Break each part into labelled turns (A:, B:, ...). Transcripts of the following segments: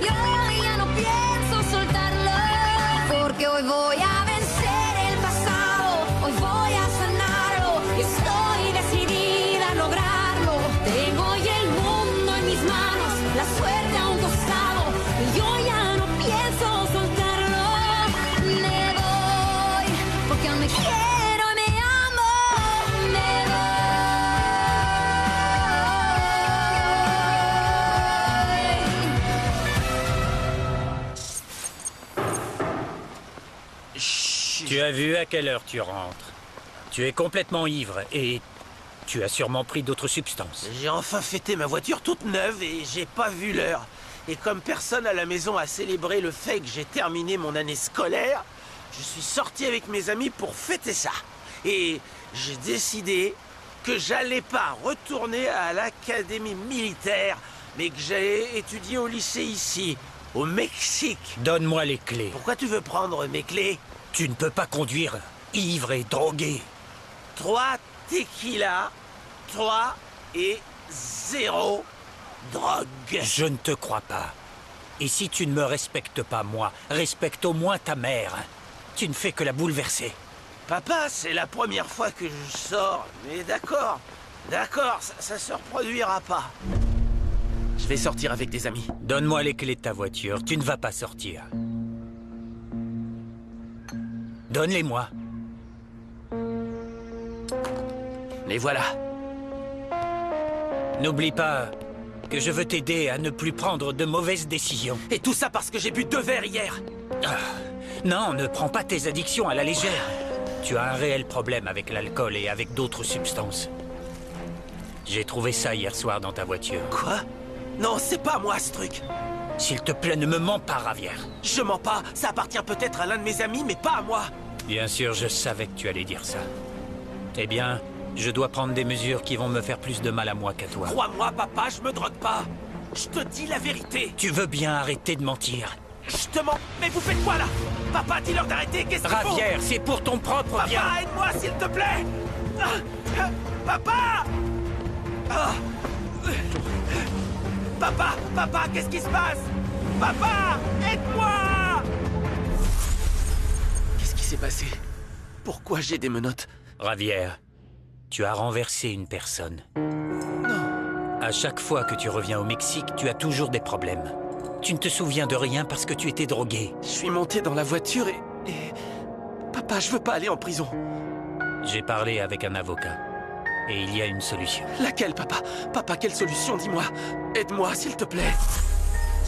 A: Yo ya no pienso soltarlo, porque hoy voy a vencer el pasado, hoy voy a sanarlo, y estoy decidida a lograrlo. Tengo hoy el mundo en mis manos, la suerte a un costado, y yo ya no pienso soltarlo. Me voy, porque aún me quiero y me amo. Me voy.
B: Tu as vu à quelle heure tu rentres? Tu es complètement ivre et tu as sûrement pris d'autres substances.
C: J'ai enfin fêté ma voiture toute neuve et j'ai pas vu l'heure. Et comme personne à la maison a célébré le fait que j'ai terminé mon année scolaire, je suis sorti avec mes amis pour fêter ça. Et j'ai décidé que j'allais pas retourner à l'académie militaire, mais que j'allais étudier au lycée ici, au Mexique.
B: Donne-moi les clés.
C: Pourquoi tu veux prendre mes clés?
B: Tu ne peux pas conduire ivre et drogué.
C: 3 tequila, 3 et 0 drogue.
B: Je ne te crois pas. Et si tu ne me respectes pas, moi, respecte au moins ta mère. Tu ne fais que la bouleverser.
C: Papa, c'est la première fois que je sors. Mais d'accord, ça se reproduira pas. Je vais sortir avec des amis.
B: Donne-moi les clés de ta voiture. Tu ne vas pas sortir. Donne-les-moi.
C: Les voilà.
B: N'oublie pas que je veux t'aider à ne plus prendre de mauvaises décisions.
C: Et tout ça parce que j'ai bu 2 verres hier.
B: Non, ne prends pas tes addictions à la légère. Tu as un réel problème avec l'alcool et avec d'autres substances. J'ai trouvé ça hier soir dans ta voiture.
C: Quoi? Non, c'est pas moi ce truc.
B: S'il te plaît, ne me mens pas, Ravière.
C: Je mens pas, ça appartient peut-être à l'un de mes amis, mais pas à moi.
B: Bien sûr, je savais que tu allais dire ça. Eh bien, je dois prendre des mesures qui vont me faire plus de mal à moi qu'à toi.
C: Crois-moi, papa, je me drogue pas. Je te dis la vérité.
B: Tu veux bien arrêter de mentir?
C: Je te mens. Mais vous faites quoi, là? Papa, dis-leur d'arrêter, qu'est-ce qu'il faut?
B: Ravière, c'est pour ton propre bien.
C: Papa, aide-moi, s'il te plaît. Papa! Papa, qu'est-ce qui se passe? Papa, aide-moi! Qu'est-ce qui s'est passé? Pourquoi j'ai des menottes?
B: Ravière, tu as renversé une personne.
C: Non.
B: À chaque fois que tu reviens au Mexique, tu as toujours des problèmes. Tu ne te souviens de rien parce que tu étais drogué.
C: Je suis monté dans la voiture et... Papa, je veux pas aller en prison.
B: J'ai parlé avec un avocat. Et il y a une solution.
C: Laquelle, papa? Papa, quelle solution, dis-moi? Aide-moi, s'il te plaît.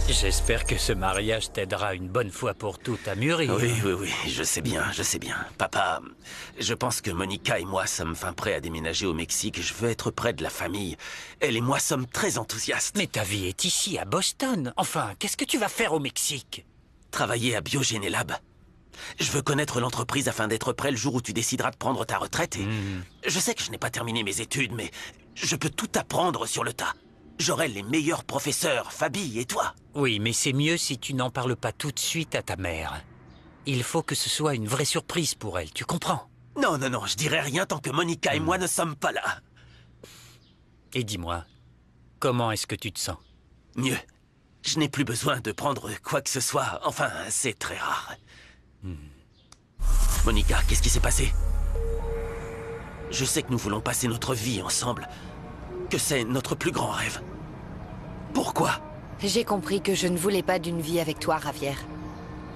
B: J'espère que ce mariage t'aidera une bonne fois pour toutes à mûrir.
C: Oui, je sais bien. Papa, je pense que Monica et moi sommes fin prêts à déménager au Mexique. Je veux être près de la famille. Elle et moi sommes très enthousiastes.
B: Mais ta vie est ici, à Boston. Enfin, qu'est-ce que tu vas faire au Mexique?
C: Travailler à Biogénélab. Je veux connaître l'entreprise afin d'être prêt le jour où tu décideras de prendre ta retraite. Et je sais que je n'ai pas terminé mes études, mais je peux tout apprendre sur le tas. J'aurai les meilleurs professeurs, Fabi et toi.
B: Oui, mais c'est mieux si tu n'en parles pas tout de suite à ta mère. Il faut que ce soit une vraie surprise pour elle, tu comprends?
C: Non, je dirai rien tant que Monica et moi ne sommes pas là.
B: Et dis-moi, comment est-ce que tu te sens?
C: Mieux. Je n'ai plus besoin de prendre quoi que ce soit. Enfin, c'est très rare. Monica, qu'est-ce qui s'est passé? Je sais que nous voulons passer notre vie ensemble. Que c'est notre plus grand rêve. Pourquoi?
D: J'ai compris que je ne voulais pas d'une vie avec toi, Ravière.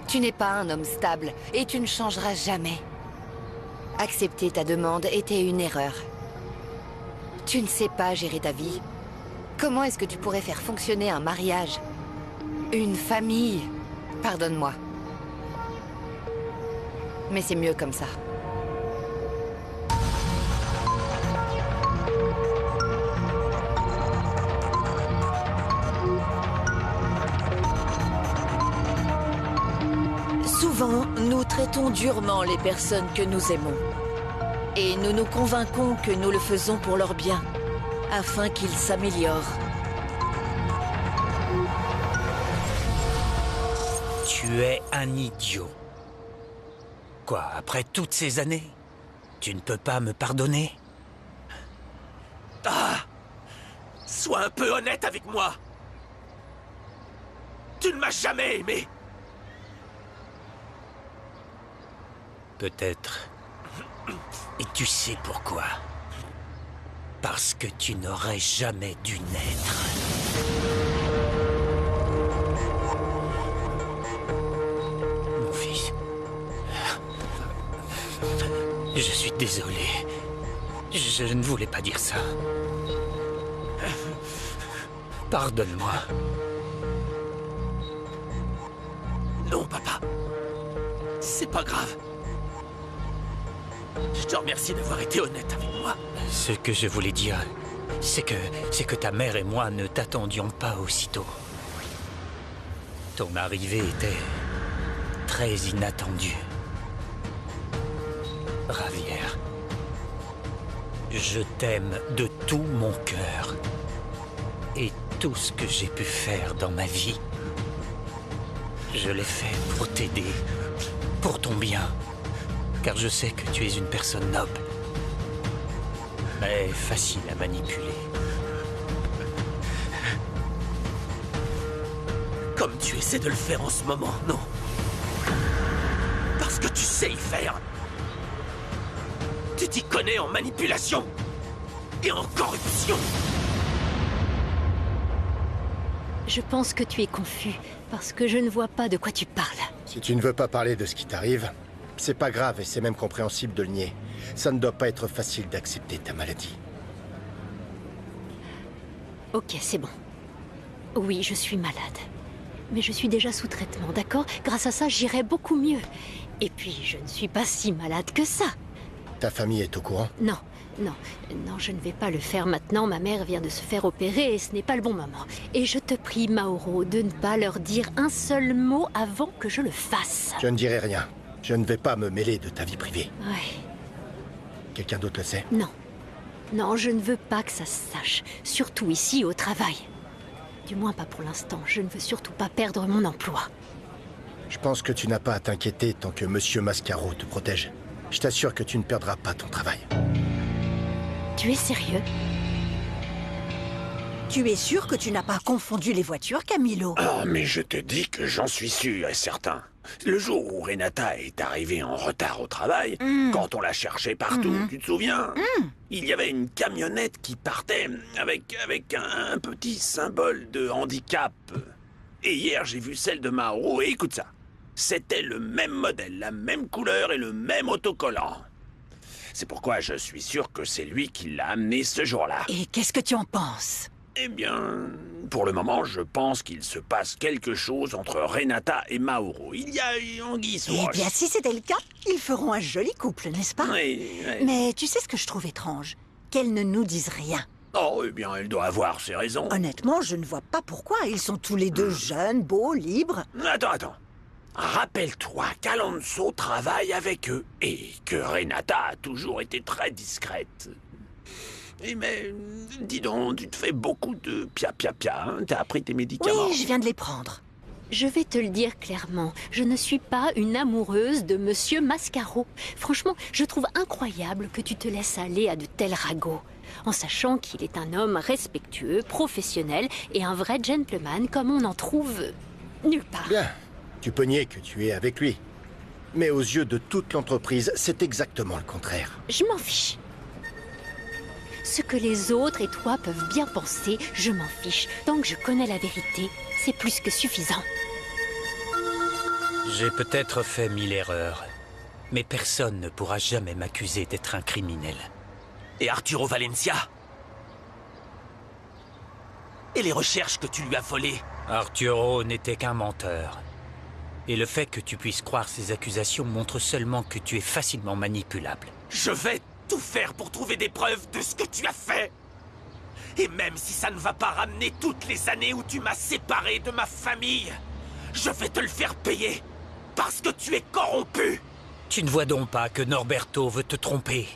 D: Tu n'es pas un homme stable et tu ne changeras jamais. Accepter ta demande était une erreur. Tu ne sais pas gérer ta vie. Comment est-ce que tu pourrais faire fonctionner un mariage? Une famille? Pardonne-moi. Mais c'est mieux comme ça. Souvent, nous traitons durement les personnes que nous aimons. Et nous nous convainquons que nous le faisons pour leur bien, afin qu'ils s'améliorent.
B: Tu es un idiot. Quoi, après toutes ces années? Tu ne peux pas me pardonner?
C: Ah! Sois un peu honnête avec moi! Tu ne m'as jamais aimé.
B: Peut-être. Et tu sais pourquoi? Parce que tu n'aurais jamais dû naître. Mon fils. Je suis désolé. Je ne voulais pas dire ça. Pardonne-moi.
C: Non, papa. C'est pas grave. Je te remercie d'avoir été honnête avec moi.
B: Ce que je voulais dire, c'est que ta mère et moi ne t'attendions pas aussitôt. Ton arrivée était très inattendue. Ravière, je t'aime de tout mon cœur. Et tout ce que j'ai pu faire dans ma vie, je l'ai fait pour t'aider, pour ton bien. Car je sais que tu es une personne noble, mais facile à manipuler.
C: Comme tu essaies de le faire en ce moment, non? Parce que tu sais y faire. Tu t'y connais en manipulation et en corruption.
E: Je pense que tu es confus, parce que je ne vois pas de quoi tu parles.
F: Si tu ne veux pas parler de ce qui t'arrive, c'est pas grave et c'est même compréhensible de le nier. Ça ne doit pas être facile d'accepter ta maladie.
E: Ok, c'est bon. Oui, je suis malade. Mais je suis déjà sous traitement, d'accord? Grâce à ça, j'irai beaucoup mieux. Et puis, je ne suis pas si malade que ça.
F: Ta famille est au courant?
E: Non, non, non, je ne vais pas le faire maintenant. Ma mère vient de se faire opérer et ce n'est pas le bon moment. Et je te prie, Mauro, de ne pas leur dire un seul mot avant que je le fasse.
F: Je ne dirai rien. Je ne vais pas me mêler de ta vie privée.
E: Ouais,
F: Quelqu'un d'autre le sait?
E: non. Non, je ne veux pas que ça se sache. Surtout ici, au travail. Du moins pas pour l'instant. Je ne veux surtout pas perdre mon emploi.
F: Je pense que tu n'as pas à t'inquiéter tant que Monsieur Mascaro te protège. Je t'assure que tu ne perdras pas ton travail.
E: Tu es sérieux?
G: Tu es sûr que tu n'as pas confondu les voitures, Camilo?
H: Ah, mais je te dis que j'en suis sûr et certain. Le jour où Renata est arrivée en retard au travail, quand on la cherchait partout, tu te souviens? Il y avait une camionnette qui partait avec un petit symbole de handicap. Et hier, j'ai vu celle de Mauro et écoute ça. C'était le même modèle, la même couleur et le même autocollant. C'est pourquoi je suis sûr que c'est lui qui l'a amené ce jour-là.
G: Et qu'est-ce que tu en penses?
H: Eh bien, pour le moment, je pense qu'il se passe quelque chose entre Renata et Mauro. Il y a anguille sous
G: Eh
H: roche.
G: bien, si c'était le cas, ils feront un joli couple, n'est-ce pas?
H: Oui, oui.
G: Mais tu sais ce que je trouve étrange? Qu'elles ne nous disent rien.
H: Oh, eh bien, elle doit avoir ses raisons.
G: Honnêtement, je ne vois pas pourquoi. Ils sont tous les deux jeunes, beaux, libres.
H: Attends. Rappelle-toi qu'Alonso travaille avec eux et que Renata a toujours été très discrète. Eh mais, dis donc, tu te fais beaucoup de pia-pia-pia, hein? T'as pris tes médicaments?
G: Oui, je viens de les prendre.
E: Je vais te le dire clairement, je ne suis pas une amoureuse de Monsieur Mascaro. Franchement, je trouve incroyable que tu te laisses aller à de tels ragots, en sachant qu'il est un homme respectueux, professionnel et un vrai gentleman comme on en trouve nulle part.
F: Bien. Tu peux nier que tu es avec lui. Mais aux yeux de toute l'entreprise, c'est exactement le contraire.
E: Je m'en fiche. Ce que les autres et toi peuvent bien penser, je m'en fiche. Tant que je connais la vérité, c'est plus que suffisant.
B: J'ai peut-être fait 1000 erreurs, mais personne ne pourra jamais m'accuser d'être un criminel.
C: Et Arturo Valencia? Et les recherches que tu lui as volées?
B: Arturo n'était qu'un menteur. Et le fait que tu puisses croire ces accusations montre seulement que tu es facilement manipulable.
C: Je vais tout faire pour trouver des preuves de ce que tu as fait. Et même si ça ne va pas ramener toutes les années où tu m'as séparé de ma famille, je vais te le faire payer. Parce que tu es corrompu.
B: Tu ne vois donc pas que Norberto veut te tromper?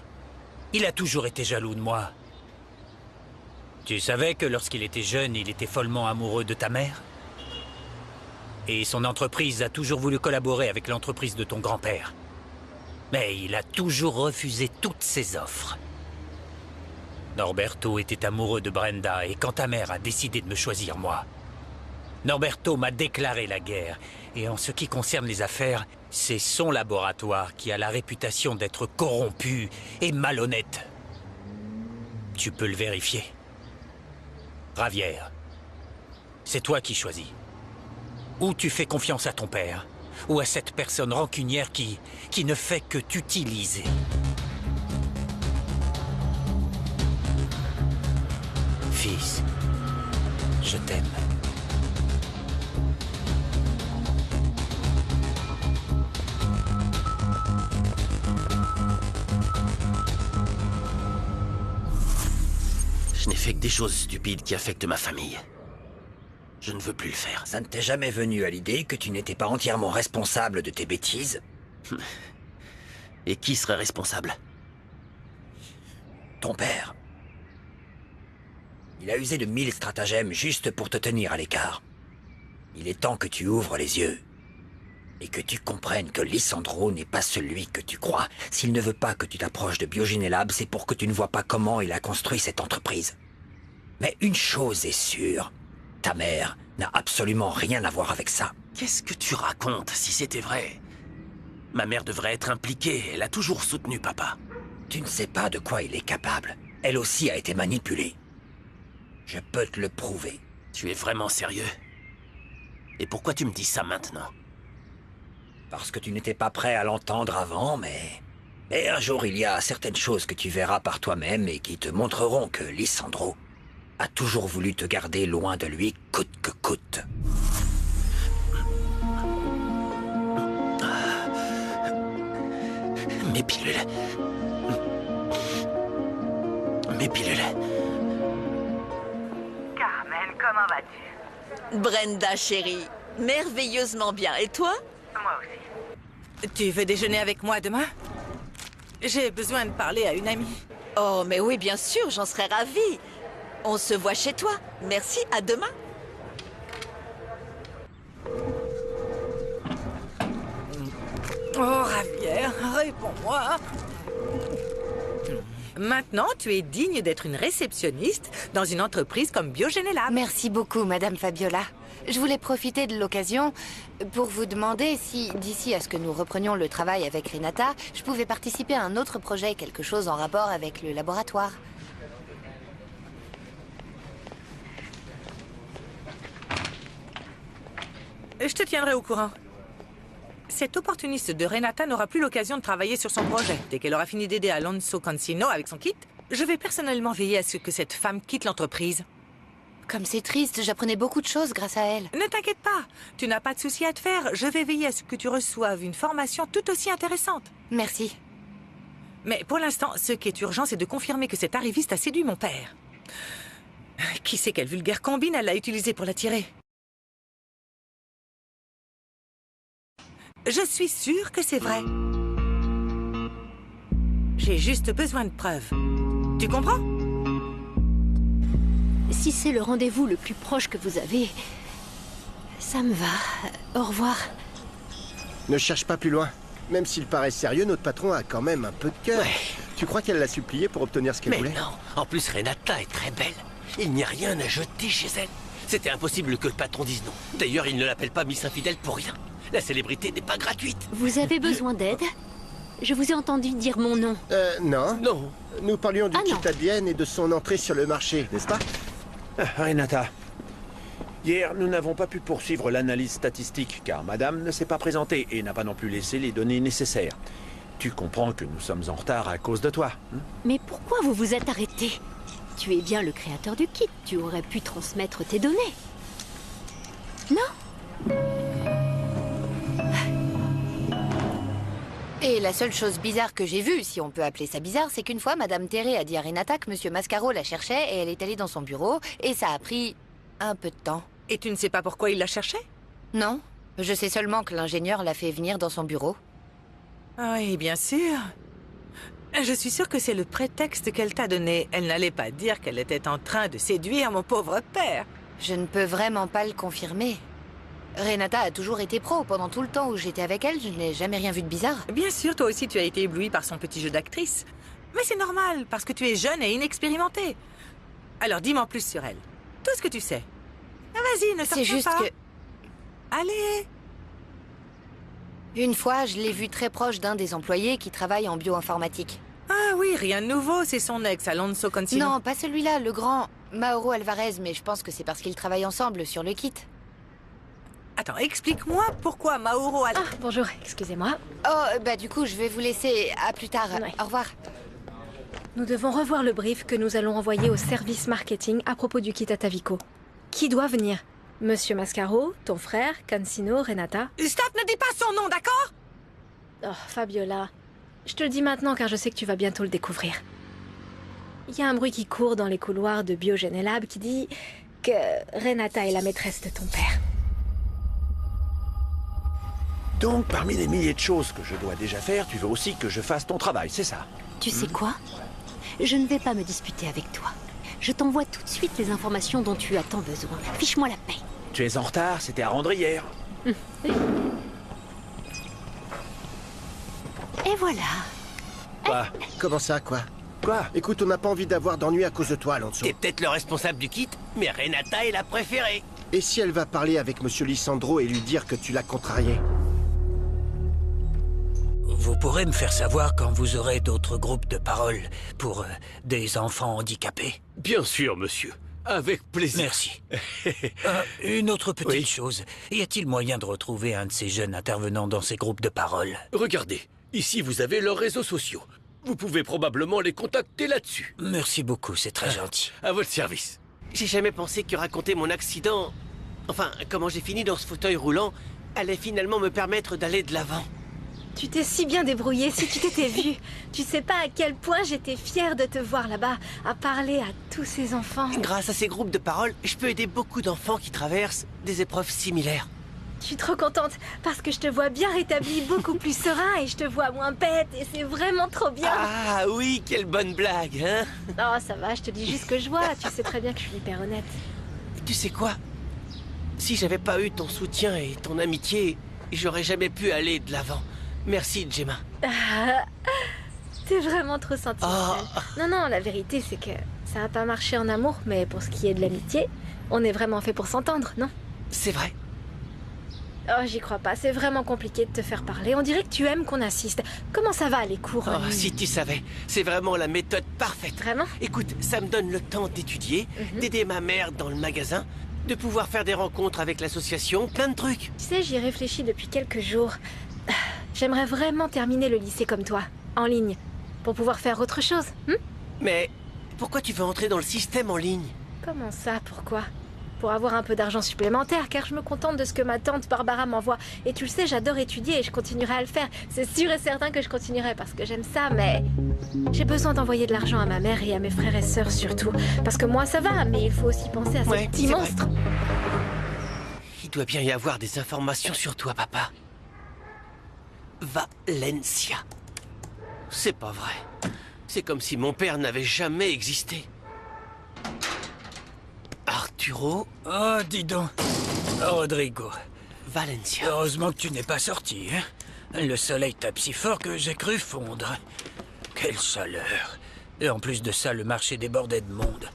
B: Il a toujours été jaloux de moi. Tu savais que lorsqu'il était jeune, il était follement amoureux de ta mère? Et son entreprise a toujours voulu collaborer avec l'entreprise de ton grand-père. Mais il a toujours refusé toutes ses offres. Norberto était amoureux de Brenda, et quand ta mère a décidé de me choisir moi, Norberto m'a déclaré la guerre. Et en ce qui concerne les affaires, c'est son laboratoire qui a la réputation d'être corrompu et malhonnête. Tu peux le vérifier. Ravière, c'est toi qui choisis. Ou tu fais confiance à ton père, ou à cette personne rancunière qui ne fait que t'utiliser. Fils, je t'aime.
C: Je n'ai fait que des choses stupides qui affectent ma famille. Je ne veux plus le faire.
I: Ça ne t'est jamais venu à l'idée que tu n'étais pas entièrement responsable de tes bêtises?
C: Et qui serait responsable?
I: Ton père. Il a usé de 1000 stratagèmes juste pour te tenir à l'écart. Il est temps que tu ouvres les yeux. Et que tu comprennes que Lysandro n'est pas celui que tu crois. S'il ne veut pas que tu t'approches de Biogéné Lab, c'est pour que tu ne vois pas comment il a construit cette entreprise. Mais une chose est sûre, ta mère n'a absolument rien à voir avec ça.
C: Qu'est-ce que tu racontes, si c'était vrai? Ma mère devrait être impliquée, elle a toujours soutenu papa.
I: Tu ne sais pas de quoi il est capable. Elle aussi a été manipulée. Je peux te le prouver.
C: Tu es vraiment sérieux? Et pourquoi tu me dis ça maintenant?
I: Parce que tu n'étais pas prêt à l'entendre avant, mais un jour il y a certaines choses que tu verras par toi-même et qui te montreront que Lysandro a toujours voulu te garder loin de lui coûte que coûte.
C: Mes pilules. Mes pilules.
J: Carmen, comment vas-tu?
G: Brenda, chérie, merveilleusement bien. Et toi?
J: Moi aussi.
K: Tu veux déjeuner avec moi demain? J'ai besoin de parler à une amie.
G: Oh, mais oui, bien sûr, j'en serais ravie. On se voit chez toi. Merci, à demain.
K: Oh, Ravière, réponds-moi. Maintenant, tu es digne d'être une réceptionniste dans une entreprise comme Biogéné Lab.
D: Merci beaucoup, Madame Fabiola. Je voulais profiter de l'occasion pour vous demander si, d'ici à ce que nous reprenions le travail avec Renata, je pouvais participer à un autre projet, quelque chose en rapport avec le laboratoire.
K: Je te tiendrai au courant. Cette opportuniste de Renata n'aura plus l'occasion de travailler sur son projet. Dès qu'elle aura fini d'aider Alonso Cancino avec son kit, je vais personnellement veiller à ce que cette femme quitte l'entreprise.
D: Comme c'est triste, j'apprenais beaucoup de choses grâce à elle.
K: Ne t'inquiète pas, tu n'as pas de souci à te faire. Je vais veiller à ce que tu reçoives une formation tout aussi intéressante.
D: Merci.
K: Mais pour l'instant, ce qui est urgent, c'est de confirmer que cet arriviste a séduit mon père. Qui sait quelle vulgaire combine elle a utilisée pour l'attirer? Je suis sûre que c'est vrai. J'ai juste besoin de preuves. Tu comprends?
E: Si c'est le rendez-vous le plus proche que vous avez, ça me va. Au revoir.
F: Ne cherche pas plus loin. Même s'il paraît sérieux, notre patron a quand même un peu de cœur.
C: Ouais.
F: Tu crois qu'elle l'a supplié pour obtenir ce qu'elle
C: Mais
F: voulait?
C: non, en plus Renata est très belle. Il n'y a rien à jeter chez elle. C'était impossible que le patron dise non. D'ailleurs, il ne l'appelle pas Miss Infidèle pour rien. La célébrité n'est pas gratuite.
E: Vous avez besoin d'aide? Je vous ai entendu dire mon nom.
F: Non.
C: Non.
F: Nous parlions du
E: Ah, non.
F: kit ADN et de son entrée sur le marché, n'est-ce pas?
H: Renata, hier, nous n'avons pas pu poursuivre l'analyse statistique car madame ne s'est pas présentée et n'a pas non plus laissé les données nécessaires. Tu comprends que nous sommes en retard à cause de toi.
E: Mais pourquoi vous vous êtes arrêté? Tu es bien le créateur du kit. Tu aurais pu transmettre tes données. Non?
D: Et la seule chose bizarre que j'ai vue, si on peut appeler ça bizarre, c'est qu'une fois, Madame Terré a dit à Renata que Monsieur Mascaro la cherchait et elle est allée dans son bureau et ça a pris un peu de temps.
K: Et tu ne sais pas pourquoi il la cherchait?
D: Non, je sais seulement que l'ingénieur l'a fait venir dans son bureau.
K: Oui, bien sûr. Je suis sûre que c'est le prétexte qu'elle t'a donné. Elle n'allait pas dire qu'elle était en train de séduire mon pauvre père.
D: Je ne peux vraiment pas le confirmer. Renata a toujours été pro. Pendant tout le temps où j'étais avec elle, je n'ai jamais rien vu de bizarre.
K: Bien sûr, toi aussi tu as été ébloui par son petit jeu d'actrice. Mais c'est normal, parce que tu es jeune et inexpérimentée. Alors dis-moi plus sur elle. Tout ce que tu sais. Ah, vas-y, ne
D: C'est
K: t'en
D: juste
K: pas.
D: que...
K: Allez.
D: Une fois, je l'ai vu très proche d'un des employés qui travaille en bioinformatique.
K: Ah oui, rien de nouveau, c'est son ex, Alonso Concino.
D: Non, pas celui-là, le grand Mauro Alvarez, mais je pense que c'est parce qu'ils travaillent ensemble sur le kit.
K: Attends, explique-moi pourquoi Mauro a...
L: Ah, bonjour, excusez-moi.
D: Oh, bah du coup, je vais vous laisser. À plus tard.
L: Ouais.
D: Au revoir.
L: Nous devons revoir le brief que nous allons envoyer au service marketing à propos du kit Atavico. Qui doit venir? Monsieur Mascaro, ton frère, Cancino, Renata?
K: Stop, ne dis pas son nom, d'accord?
L: Oh, Fabiola. Je te le dis maintenant car je sais que tu vas bientôt le découvrir. Il y a un bruit qui court dans les couloirs de Biogenelab qui dit que Renata est la maîtresse de ton père.
H: Donc, parmi les milliers de choses que je dois déjà faire, tu veux aussi que je fasse ton travail, c'est ça?
E: Tu sais quoi? Je ne vais pas me disputer avec toi. Je t'envoie tout de suite les informations dont tu as tant besoin. Fiche-moi la paix.
H: Tu es en retard, c'était à rendre hier.
E: Et voilà.
F: Quoi? Comment ça, quoi?
H: Quoi?
F: Écoute, on n'a pas envie d'avoir d'ennui à cause de toi, Alonso.
C: T'es peut-être le responsable du kit, mais Renata est la préférée.
F: Et si elle va parler avec Monsieur Lisandro et lui dire que tu l'as contrarié?
B: Vous pourrez me faire savoir quand vous aurez d'autres groupes de parole pour des enfants handicapés?
M: Bien sûr, monsieur. Avec plaisir.
B: Merci. Une autre petite chose. Y a-t-il moyen de retrouver un de ces jeunes intervenants dans ces groupes de parole?
M: Regardez, ici vous avez leurs réseaux sociaux. Vous pouvez probablement les contacter là-dessus.
B: Merci beaucoup, c'est très gentil.
M: À votre service.
C: J'ai jamais pensé que raconter mon accident, enfin, comment j'ai fini dans ce fauteuil roulant, allait finalement me permettre d'aller de l'avant.
L: Tu t'es si bien débrouillé, si tu t'étais vu. Tu sais pas à quel point j'étais fière de te voir là-bas, à parler à tous ces enfants.
C: Grâce à ces groupes de parole, je peux aider beaucoup d'enfants qui traversent des épreuves similaires.
L: Je suis trop contente, parce que je te vois bien rétabli, beaucoup plus serein, et je te vois moins bête, et c'est vraiment trop bien.
C: Ah oui, quelle bonne blague, hein?
L: Oh, ça va, je te dis juste ce que je vois, tu sais très bien que je suis hyper honnête.
C: Tu sais quoi? Si j'avais pas eu ton soutien et ton amitié, j'aurais jamais pu aller de l'avant. Merci, Gemma.
L: Ah, t'es vraiment trop sentimentale. Non, non, la vérité, c'est que ça a pas marché en amour, mais pour ce qui est de l'amitié, on est vraiment fait pour s'entendre, non?
C: C'est vrai.
L: Oh, j'y crois pas, c'est vraiment compliqué de te faire parler. On dirait que tu aimes qu'on insiste. Comment ça va, les cours?
C: Oh, si tu savais, c'est vraiment la méthode parfaite.
L: Vraiment?
C: Écoute, ça me donne le temps d'étudier, d'aider ma mère dans le magasin, de pouvoir faire des rencontres avec l'association, plein de trucs.
L: Tu sais, j'y réfléchis depuis quelques jours. J'aimerais vraiment terminer le lycée comme toi, en ligne, pour pouvoir faire autre chose.
C: Mais pourquoi tu veux entrer dans le système en ligne?
L: Comment ça, pourquoi? Pour avoir un peu d'argent supplémentaire, car je me contente de ce que ma tante Barbara m'envoie. Et tu le sais, j'adore étudier et je continuerai à le faire. C'est sûr et certain que je continuerai parce que j'aime ça, mais... J'ai besoin d'envoyer de l'argent à ma mère et à mes frères et sœurs surtout. Parce que moi, ça va, mais il faut aussi penser à ces petits monstres.
C: Il doit bien y avoir des informations sur toi, papa. Valencia. C'est pas vrai. C'est comme si mon père n'avait jamais existé. Arturo.
B: Oh, dis donc. Rodrigo.
C: Valencia.
B: Heureusement que tu n'es pas sorti, hein. Le soleil tape si fort que j'ai cru fondre. Quelle chaleur. Et en plus de ça, le marché débordait de monde.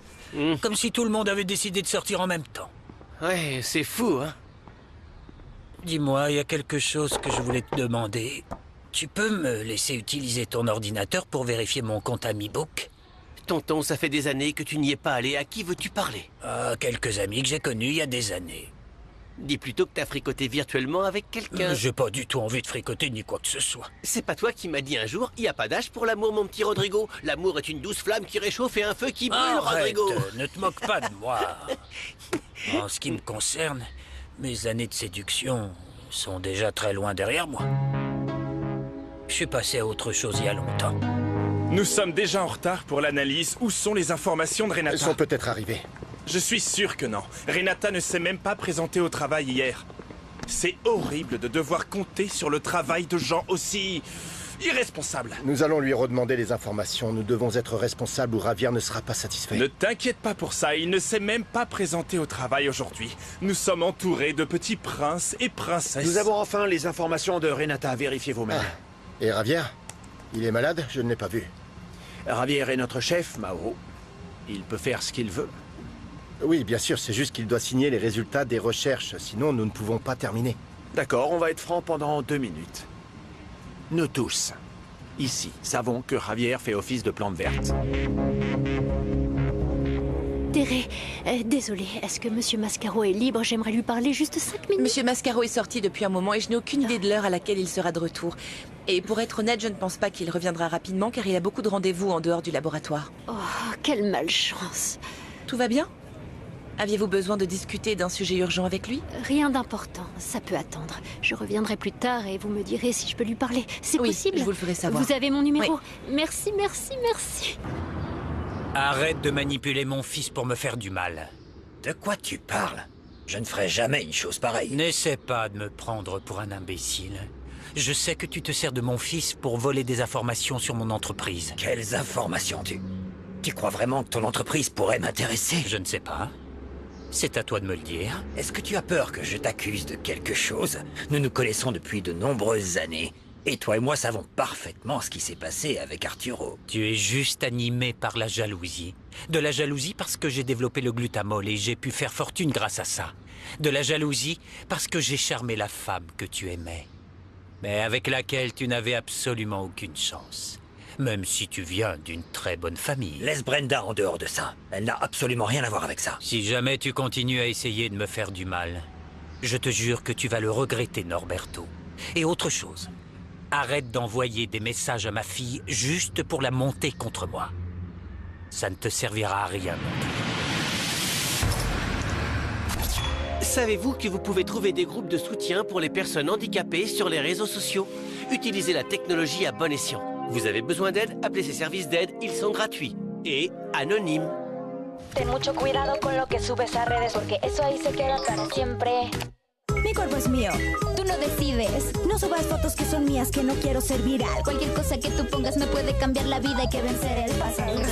B: Comme si tout le monde avait décidé de sortir en même temps.
C: Ouais, c'est fou, hein.
B: Dis-moi, il y a quelque chose que je voulais te demander. Tu peux me laisser utiliser ton ordinateur pour vérifier mon compte AmiBook?
C: Tonton, ça fait des années que tu n'y es pas allé. À qui veux-tu parler?
B: Ah, quelques amis que j'ai connus il y a des années.
C: Dis plutôt que t'as fricoté virtuellement avec quelqu'un.
B: J'ai pas du tout envie de fricoter ni quoi que ce soit.
C: C'est pas toi qui m'as dit un jour, il n'y a pas d'âge pour l'amour, mon petit Rodrigo. L'amour est une douce flamme qui réchauffe et un feu qui brûle,
B: Arrête,
C: Rodrigo.
B: Ne te moque pas de moi. En ce qui me concerne, mes années de séduction sont déjà très loin derrière moi. Je suis passé à autre chose il y a longtemps.
N: Nous sommes déjà en retard pour l'analyse. Où sont les informations de Renata?
F: Elles sont peut-être arrivées.
N: Je suis sûr que non. Renata ne s'est même pas présentée au travail hier. C'est horrible de devoir compter sur le travail de gens aussi... irresponsables.
F: Nous allons lui redemander les informations. Nous devons être responsables ou Javier ne sera pas satisfait.
N: Ne t'inquiète pas pour ça, il ne s'est même pas présenté au travail aujourd'hui. Nous sommes entourés de petits princes et princesses.
H: Nous avons enfin les informations de Renata, vérifiez vous-même.
F: Et Javier? Il est malade? Je ne l'ai pas vu.
H: Javier est notre chef, Mauro. Il peut faire ce qu'il veut.
F: Oui, bien sûr, c'est juste qu'il doit signer les résultats des recherches, sinon nous ne pouvons pas terminer.
H: D'accord, on va être franc pendant 2 minutes. Nous tous, ici, savons que Javier fait office de plante verte.
E: Terré, désolé, est-ce que Monsieur Mascaro est libre? J'aimerais lui parler juste 5 minutes.
O: Monsieur Mascaro est sorti depuis un moment et je n'ai aucune idée de l'heure à laquelle il sera de retour. Et pour être honnête, je ne pense pas qu'il reviendra rapidement car il a beaucoup de rendez-vous en dehors du laboratoire.
E: Oh, quelle malchance.
O: Tout va bien? Aviez-vous besoin de discuter d'un sujet urgent avec lui?
E: Rien d'important, ça peut attendre. Je reviendrai plus tard et vous me direz si je peux lui parler. C'est
O: Oui,
E: possible?
O: je vous le ferai savoir.
E: Vous avez mon numéro?
O: Oui.
E: Merci, merci, merci.
B: Arrête de manipuler mon fils pour me faire du mal.
I: De quoi tu parles? Je ne ferai jamais une chose pareille.
B: N'essaie pas de me prendre pour un imbécile. Je sais que tu te sers de mon fils pour voler des informations sur mon entreprise.
I: Quelles informations? Tu crois vraiment que ton entreprise pourrait m'intéresser?
B: Je ne sais pas. C'est à toi de me le dire.
I: Est-ce que tu as peur que je t'accuse de quelque chose? Nous nous connaissons depuis de nombreuses années. Et toi et moi savons parfaitement ce qui s'est passé avec Arturo.
B: Tu es juste animé par la jalousie. De la jalousie parce que j'ai développé le glutamol et j'ai pu faire fortune grâce à ça. De la jalousie parce que j'ai charmé la femme que tu aimais. Mais avec laquelle tu n'avais absolument aucune chance. Même si tu viens d'une très bonne famille.
I: Laisse Brenda en dehors de ça. Elle n'a absolument rien à voir avec ça.
B: Si jamais tu continues à essayer de me faire du mal, je te jure que tu vas le regretter, Norberto. Et autre chose, arrête d'envoyer des messages à ma fille juste pour la monter contre moi. Ça ne te servira à rien non plus.
C: Savez-vous que vous pouvez trouver des groupes de soutien pour les personnes handicapées sur les réseaux sociaux? Utilisez la technologie à bon escient. Vous avez besoin d'aide? Appelez ces services d'aide, ils sont gratuits et anonymes.
A: Ten mucho cuidado con lo que subes a redes porque eso ahí se queda para siempre.
P: Mi cuerpo es mío.
A: Tú no decides.
P: No subas fotos que son mías, que no quiero ser viral.
A: Cualquier cosa que tú pongas me puede cambiar la vida. Hay que vencer el pasado.